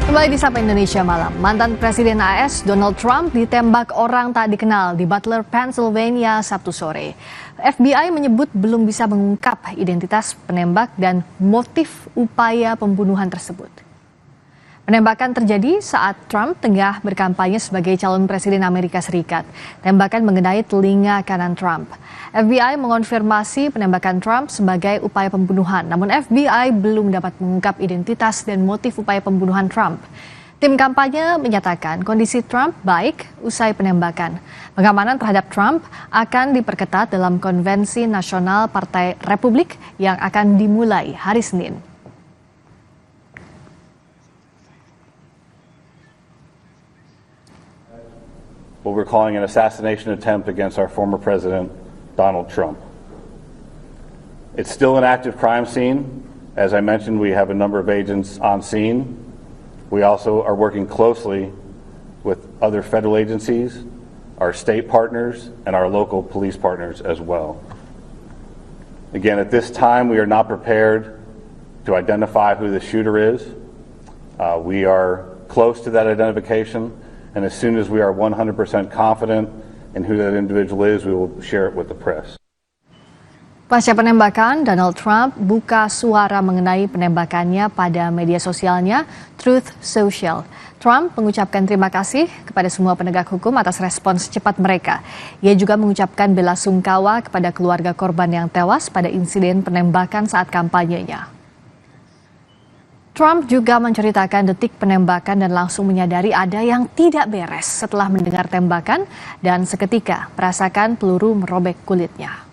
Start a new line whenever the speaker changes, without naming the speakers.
Kembali di Sapa Indonesia Malam, mantan Presiden AS Donald Trump ditembak orang tak dikenal di Butler, Pennsylvania Sabtu sore. FBI menyebut belum bisa mengungkap identitas penembak dan motif upaya pembunuhan tersebut. Penembakan terjadi saat Trump tengah berkampanye sebagai calon presiden Amerika Serikat. Tembakan mengenai telinga kanan Trump. FBI mengonfirmasi penembakan Trump sebagai upaya pembunuhan, namun FBI belum dapat mengungkap identitas dan motif upaya pembunuhan Trump. Tim kampanye menyatakan kondisi Trump baik usai penembakan. Pengamanan terhadap Trump akan diperketat dalam konvensi nasional Partai Republik yang akan dimulai hari Senin.
What we're calling an assassination attempt against our former president, Donald Trump. It's still an active crime scene. As I mentioned, we have a number of agents on scene. We also are working closely with other federal agencies, our state partners, and our local police partners as well. Again, at this time, we are not prepared to identify who the shooter is. We are close to that identification. And as soon as we are 100% confident in who that individual is, we will share it with the press.
Pasca penembakan, Donald Trump buka suara mengenai penembakannya pada media sosialnya Truth Social. Trump mengucapkan terima kasih kepada semua penegak hukum atas respons cepat mereka. Ia juga mengucapkan bela sungkawa kepada keluarga korban yang tewas pada insiden penembakan saat kampanyenya. Trump juga menceritakan detik penembakan dan langsung menyadari ada yang tidak beres setelah mendengar tembakan dan seketika merasakan peluru merobek kulitnya.